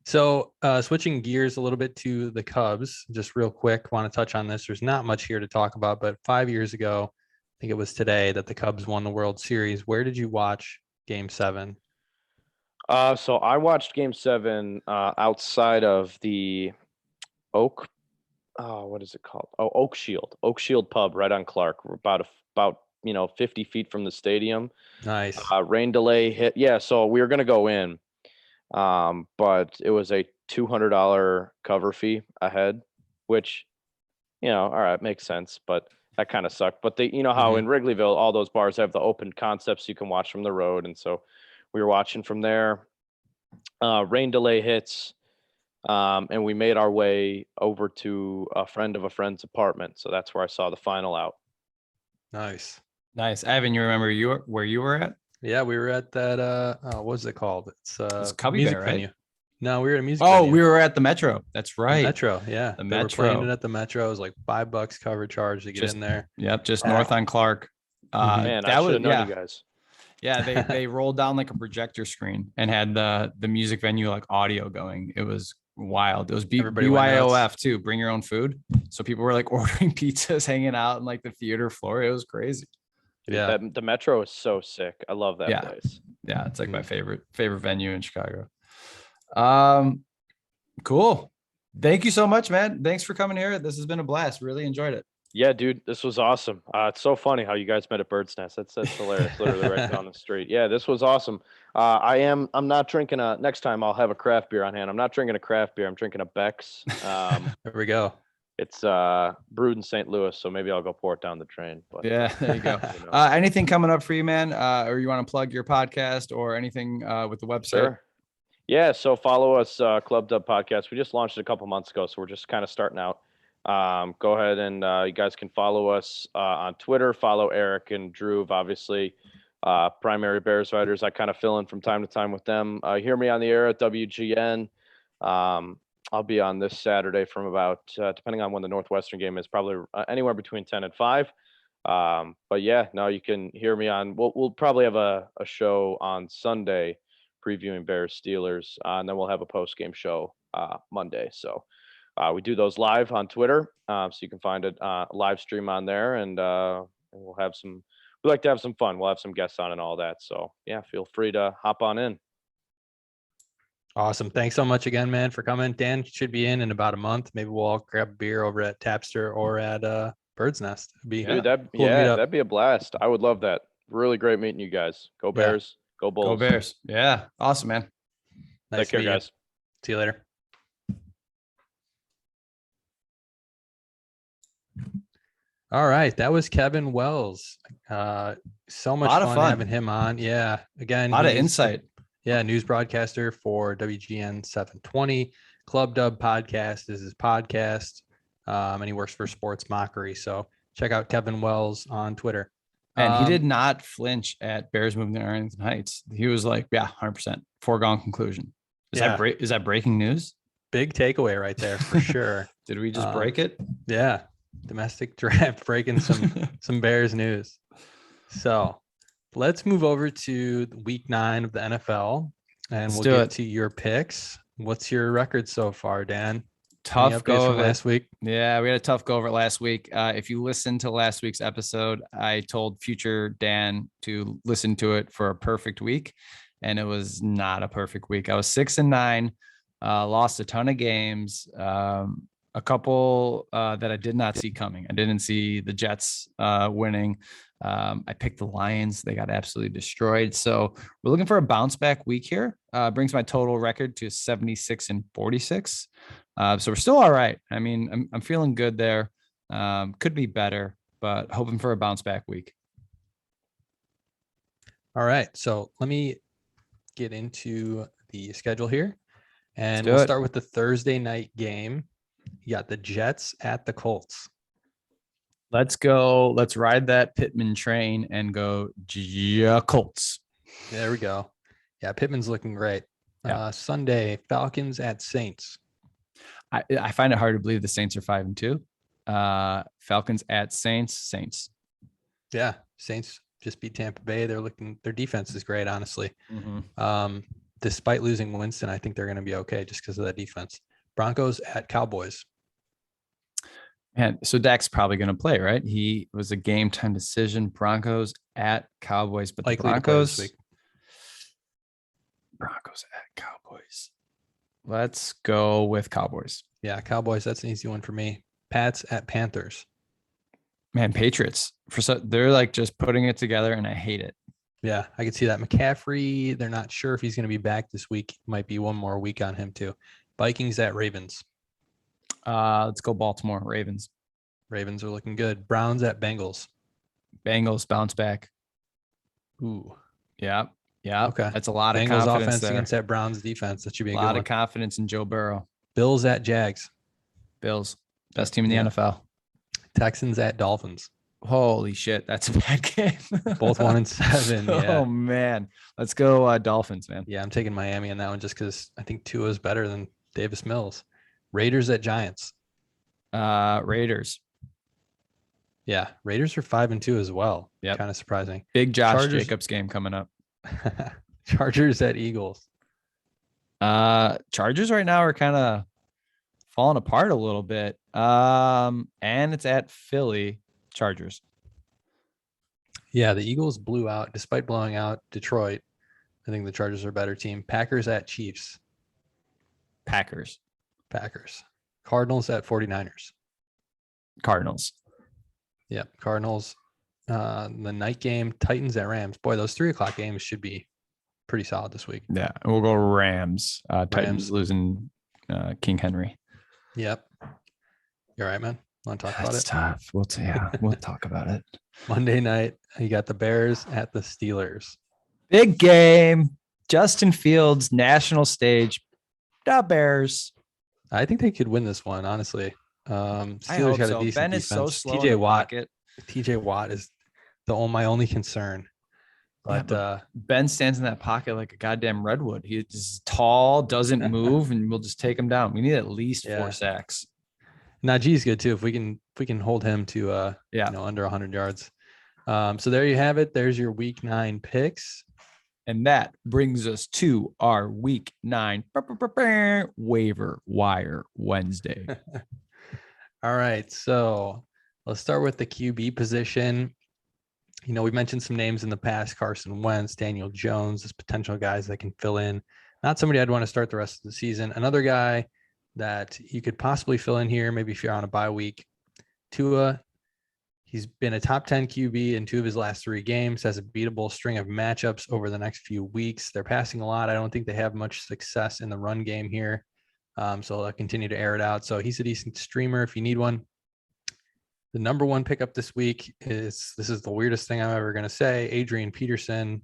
So switching gears a little bit to the Cubs, just real quick, want to touch on this. There's not much here to talk about, but 5 years ago, I think it was today that the Cubs won the World Series. Where did you watch Game 7? So I watched Game 7 outside of the Oak. What is it called? Oh, Oak Shield Pub right on Clark. We're about 50 feet from the stadium. Nice. Rain delay hit. Yeah, so we were gonna go in, but it was a $200 cover fee ahead, which, all right, makes sense, but that kind of sucked. But they, how in Wrigleyville, all those bars have the open concepts you can watch from the road. And so we were watching from there. Rain delay hits. And we made our way over to a friend of a friend's apartment. So that's where I saw the final out. Nice. Ivan, you remember where you were at? Yeah, we were at that, what was it called? It's Cubby music Bear, right? venue. No, we were at a music venue. We were at the Metro. That's right. Metro, yeah. The They Metro. were playing it at the Metro. It was like $5 cover charge to get in there. Yep, just north on Clark. Man, I should have known you guys. Yeah, they rolled down like a projector screen and had the music venue like audio going. It was wild. It was BYOF too. Bring your own food. So people were like ordering pizzas, hanging out in like the theater floor. It was crazy. Yeah, the Metro is so sick. I love that place. Yeah, it's like my favorite venue in Chicago. Cool. Thank you so much, man. Thanks for coming here. This has been a blast. Really enjoyed it. Yeah, dude, this was awesome. It's so funny how you guys met at Bird's Nest. That's hilarious. Literally right down the street. Yeah, this was awesome. I'm not drinking next time I'll have a craft beer on hand. I'm not drinking a craft beer. I'm drinking a Beck's. there we go. It's brewed in St. Louis, so maybe I'll go pour it down the drain. But yeah, there you go. Anything coming up for you, man? Or you want to plug your podcast or anything with the website? Sure. Yeah, so follow us, Club Dub Podcast. We just launched it a couple months ago, so we're just kind of starting out. Go ahead and you guys can follow us on Twitter. Follow Eric and Drew, obviously, primary Bears writers. I kind of fill in from time to time with them. Hear me on the air at WGN. I'll be on this Saturday from about, depending on when the Northwestern game is, probably anywhere between 10 and 5. But yeah, no, you can hear me on. We'll probably have a show on Sunday previewing Bears Steelers, and then we'll have a post game show Monday. So we do those live on Twitter, so you can find a live stream on there, and we'll have some. We like to have some fun. We'll have some guests on and all that. So yeah, feel free to hop on in. Awesome. Thanks so much again, man, for coming. Dan should be in about a month. Maybe we'll all grab a beer over at Tapster or at Bird's Nest. Dude, that'd be a blast. I would love that. Really great meeting you guys. Go Bears. Go Bulls. Go Bears. Yeah. Awesome, man. Nice Take care, guys. See you later. All right. That was Kevin Wells. So much fun having him on. Yeah. Again, a lot of insight. Yeah. News broadcaster for WGN 720. Club Dub Podcast is his podcast. And he works for Sports Mockery. So check out Kevin Wells on Twitter. And he did not flinch at Bears moving to Arlington Heights. He was like, yeah, 100% foregone conclusion. Is that breaking news? big takeaway right there for sure. Did we just break it? Yeah. Domestic draft breaking some Bears news. So let's move over to week 9 of the NFL and we'll get to your picks. What's your record so far, Dan? Tough Any updates go from last week. Yeah, we had a tough go over it last week. If you listened to last week's episode, I told future Dan to listen to it for a perfect week, and it was not a perfect week. I was 6-9, lost a ton of games, a couple that I did not see coming. I didn't see the Jets winning. I picked the Lions. They got absolutely destroyed. So we're looking for a bounce back week here. Brings my total record to 76-46. So we're still all right. I mean, I'm feeling good there. Could be better, but hoping for a bounce back week. All right. So let me get into the schedule here. And we'll start with the Thursday night game. You got the Jets at the Colts. Let's go. Let's ride that Pittman train and go Colts. There we go. Yeah, Pittman's looking great. Yeah. Sunday, Falcons at Saints. I find it hard to believe the Saints are 5-2. Falcons at Saints. Yeah, Saints just beat Tampa Bay. Their defense is great, honestly. Mm-hmm. Despite losing Winston, I think they're going to be okay just because of that defense. Broncos at Cowboys. And so Dak's probably going to play, right? He was a game time decision. Broncos at Cowboys, but likely the Broncos at Cowboys. Let's go with Cowboys. Yeah, Cowboys. That's an easy one for me. Pats at Panthers. Man, Patriots. They're like just putting it together, and I hate it. Yeah, I can see that. McCaffrey, they're not sure if he's going to be back this week. Might be one more week on him too. Vikings at Ravens. Let's go Baltimore Ravens. Ravens are looking good. Browns at Bengals. Bengals bounce back. Ooh. Yeah. Yeah. Okay. That's a lot of Bengals confidence offense there. against that Browns defense. That should be a lot good of one. confidence in Joe Burrow. Bills at Jags. Bills. Best team in the NFL. Texans at Dolphins. Holy shit. That's a bad game. Both 1-7. Yeah. Oh, man. Let's go Dolphins, man. Yeah, I'm taking Miami on that one just because I think Tua is better than Davis Mills. Raiders at Giants. Raiders. Yeah, Raiders are 5-2 as well. Yeah, kind of surprising. Big Josh Jacobs game coming up. Chargers at Eagles. Chargers right now are kind of falling apart a little bit. And it's at Philly. Chargers. Yeah, the Eagles blew out despite blowing out Detroit. I think the Chargers are a better team. Packers at Chiefs. Packers. Cardinals at 49ers. Cardinals. Yep, Cardinals. The night game, Titans at Rams. Boy, those 3:00 games should be pretty solid this week. Yeah, and we'll go Rams. Titans losing King Henry. Yep. You all right, man? Want to talk about it? That's tough. We'll talk about it. Monday night, you got the Bears at the Steelers. Big game. Justin Fields, national stage. The Bears. I think they could win this one, honestly. Steelers got a decent Ben defense. is so slow. TJ Watt is my only concern. But Ben stands in that pocket like a goddamn redwood. He's tall, doesn't move, and we'll just take him down. We need at least 4 sacks. Najee's good too. If we can hold him to under 100 yards. So there you have it. There's your week 9 picks. And that brings us to our week 9 waiver wire Wednesday. All right. So let's start with the QB position. We mentioned some names in the past: Carson Wentz, Daniel Jones, as potential guys that can fill in. Not somebody I'd want to start the rest of the season. Another guy that you could possibly fill in here, maybe if you're on a bye week, Tua. He's been a top 10 QB in 2 of his last 3 games, has a beatable string of matchups over the next few weeks. They're passing a lot. I don't think they have much success in the run game here. So they'll continue to air it out. So he's a decent streamer if you need one. The number 1 pickup this week this is the weirdest thing I'm ever going to say. Adrian Peterson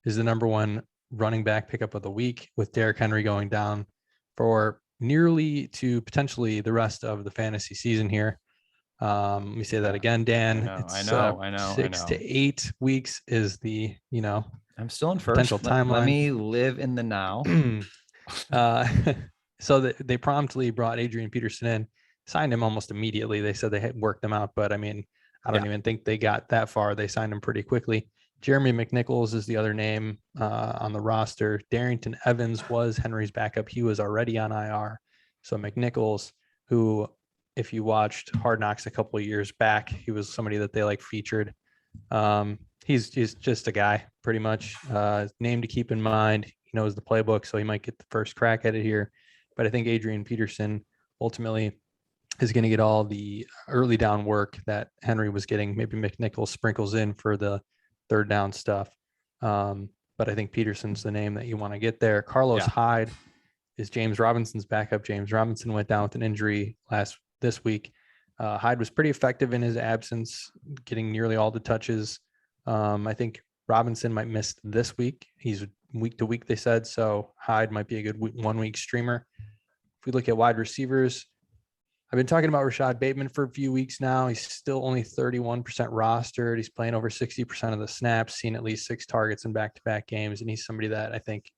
is the number 1 running back pickup of the week, with Derrick Henry going down for nearly to potentially the rest of the fantasy season here. Let me say that again, Dan. I know. 6 to 8 weeks is the, I'm still in first. Potential timeline. Let me live in the now. So they promptly brought Adrian Peterson in, signed him almost immediately. They said they had worked them out, but I mean, I don't even think they got that far. They signed him pretty quickly. Jeremy McNichols is the other name on the roster. Darrington Evans was Henry's backup. He was already on IR. So McNichols, who, if you watched Hard Knocks a couple of years back, he was somebody that they like featured. He's just a guy, pretty much. Name to keep in mind. He knows the playbook, so he might get the first crack at it here. But I think Adrian Peterson ultimately is going to get all the early down work that Henry was getting. Maybe McNichols sprinkles in for the third down stuff. But I think Peterson's the name that you want to get there. Carlos Hyde is James Robinson's backup. James Robinson went down with an injury this week. Hyde was pretty effective in his absence, getting nearly all the touches. I think Robinson might miss this week. He's week to week, they said. So Hyde might be a good 1 week streamer. If we look at wide receivers, I've been talking about Rashad Bateman for a few weeks now. He's still only 31% rostered. He's playing over 60% of the snaps, seen at least 6 targets in back-to-back games. And he's somebody that I think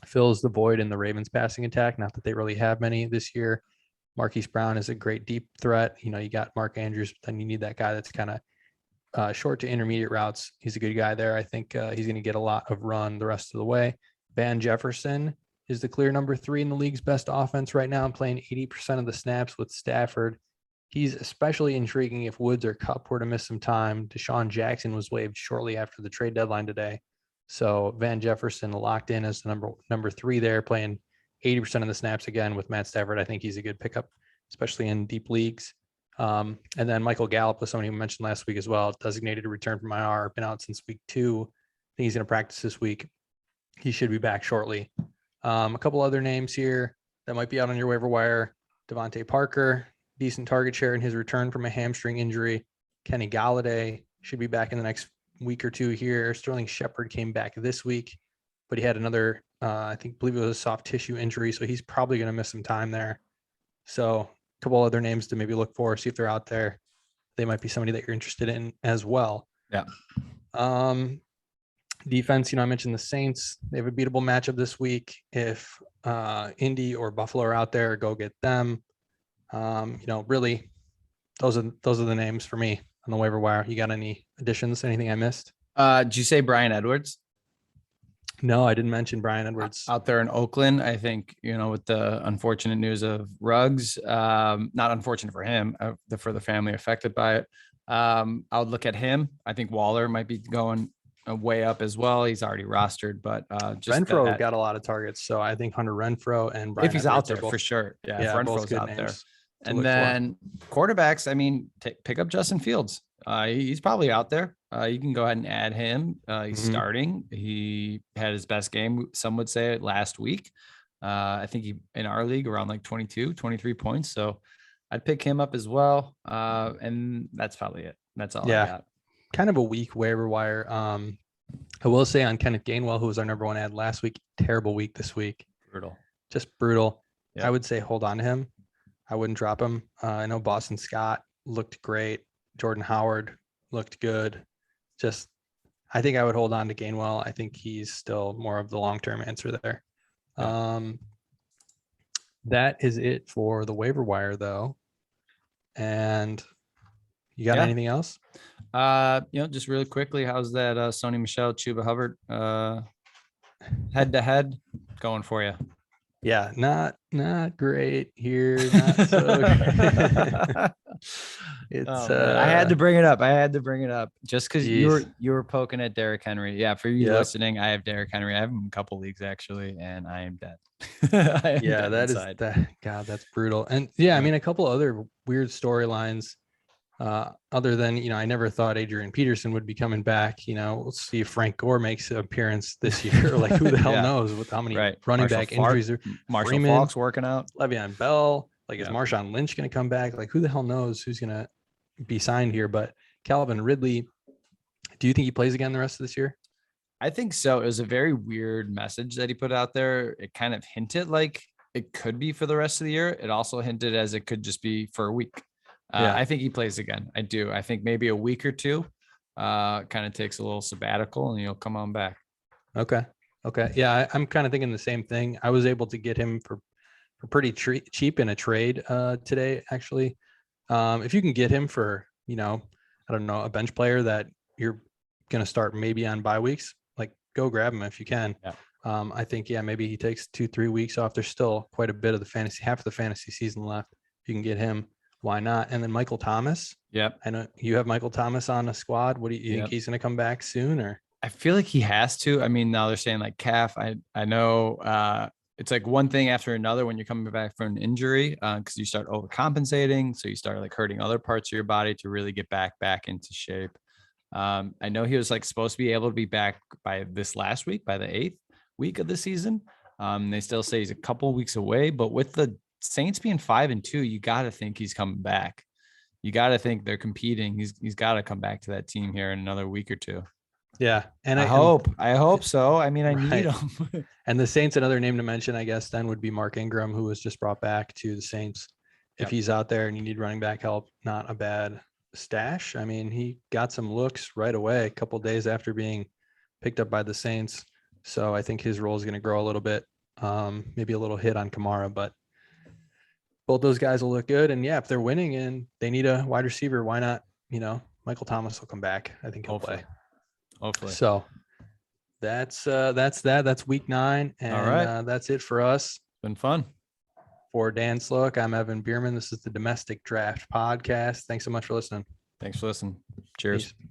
fills the void in the Ravens passing attack. Not that they really have many this year. Marquis Brown is a great deep threat. You know, you got Mark Andrews, but then you need that guy that's kind of short to intermediate routes. He's a good guy there. I think he's going to get a lot of run the rest of the way. Van Jefferson is the clear number 3 in the league's best offense right now, playing 80% of the snaps with Stafford. He's especially intriguing if Woods or Kupp were to miss some time. Deshaun Jackson was waived shortly after the trade deadline today. So Van Jefferson locked in as the number 3 there, playing 80% of the snaps again with Matt Stafford. I think he's a good pickup, especially in deep leagues. And then Michael Gallup was somebody who mentioned last week as well, designated to return from IR, been out since week 2. I think he's going to practice this week. He should be back shortly. A couple other names here that might be out on your waiver wire. Devontae Parker, decent target share in his return from a hamstring injury. Kenny Galladay should be back in the next week or 2 here. Sterling Shepard came back this week, but he had another, believe it was a soft tissue injury, so he's probably going to miss some time there. So a couple other names to maybe look for, see if they're out there. They might be somebody that you're interested in as well. Yeah. Defense, I mentioned the Saints. They have a beatable matchup this week. If Indy or Buffalo are out there, go get them. Really, those are the names for me on the waiver wire. You got any additions? Anything I missed? Did you say Brian Edwards? No, I didn't mention Brian Edwards. Out there in Oakland, I think, with the unfortunate news of Ruggs, not unfortunate for him, for the family affected by it. I would look at him. I think Waller might be going way up as well. He's already rostered, but just Renfro got a lot of targets. So I think Hunter Renfro and Brian if he's Edwards out there for sure. Yeah, if Renfro's out there. And then quarterbacks, pick up Justin Fields. He's probably out there. You can go ahead and add him. He's starting. He had his best game, some would say, last week. I think he, in our league, around like 22, 23 points. So I'd pick him up as well. And that's probably it. That's all I got. Kind of a weak waiver wire. I will say on Kenneth Gainwell, who was our number 1 ad last week, terrible week this week. Just brutal. Yep. I would say hold on to him. I wouldn't drop him. I know Boston Scott looked great. Jordan Howard looked good. I think I would hold on to Gainwell. I think he's still more of the long-term answer there. Yep. That is it for the waiver wire, though. And you got anything else? Just really quickly, how's that Sony Michel Chuba Hubbard head-to-head going for you? Yeah, not great here. Not so it's I had to bring it up just because you were poking at Derrick Henry. Yeah, for you listening, I have Derrick Henry. I have him in a couple leagues actually, and I am dead. God, that's brutal. And a couple other weird storylines. Other than, I never thought Adrian Peterson would be coming back. We'll see if Frank Gore makes an appearance this year. Like, who the hell knows with how many running back injuries are. Marshall Faulk's working out. Le'Veon Bell. Like, is Marshawn Lynch going to come back? Like, who the hell knows who's going to be signed here? But Calvin Ridley, do you think he plays again the rest of this year? I think so. It was a very weird message that he put out there. It kind of hinted like it could be for the rest of the year. It also hinted as it could just be for a week. I think he plays again. I do. I think maybe a week or 2, kind of takes a little sabbatical and he'll come on back. Okay. Yeah. I'm kind of thinking the same thing. I was able to get him for pretty cheap in a trade today, actually. If you can get him for, I don't know, a bench player that you're going to start maybe on bye weeks, like go grab him if you can. Yeah. I think, maybe he takes 2-3 weeks off. There's still quite a bit of half of the fantasy season left. If you can get him, why not? And then Michael Thomas. Yep. I know you have Michael Thomas on the squad. What do you think he's going to come back soon, or? I feel like he has to. I mean, now they're saying like calf. I know it's like one thing after another when you're coming back from an injury because you start overcompensating. So you start like hurting other parts of your body to really get back into shape. I know he was like supposed to be able to be back by this last week, by the 8th week of the season. They still say he's a couple weeks away, but with the Saints being 5-2, you got to think he's coming back. You got to think they're competing. He's got to come back to that team here in another week or two. Yeah. And I hope so. I mean, I need him. And the Saints, another name to mention, I guess, then would be Mark Ingram, who was just brought back to the Saints. If he's out there and you need running back help, not a bad stash. I mean, he got some looks right away, a couple of days after being picked up by the Saints. So I think his role is going to grow a little bit, maybe a little hit on Kamara, but both those guys will look good. And if they're winning and they need a wide receiver, why not? Michael Thomas will come back. I think he'll play. Hopefully. So that's week 9. And all right. That's it for us. Been fun. For Dan Slook, I'm Evan Bierman. This is the Domestic Draft Podcast. Thanks so much for listening. Thanks for listening. Cheers. Peace.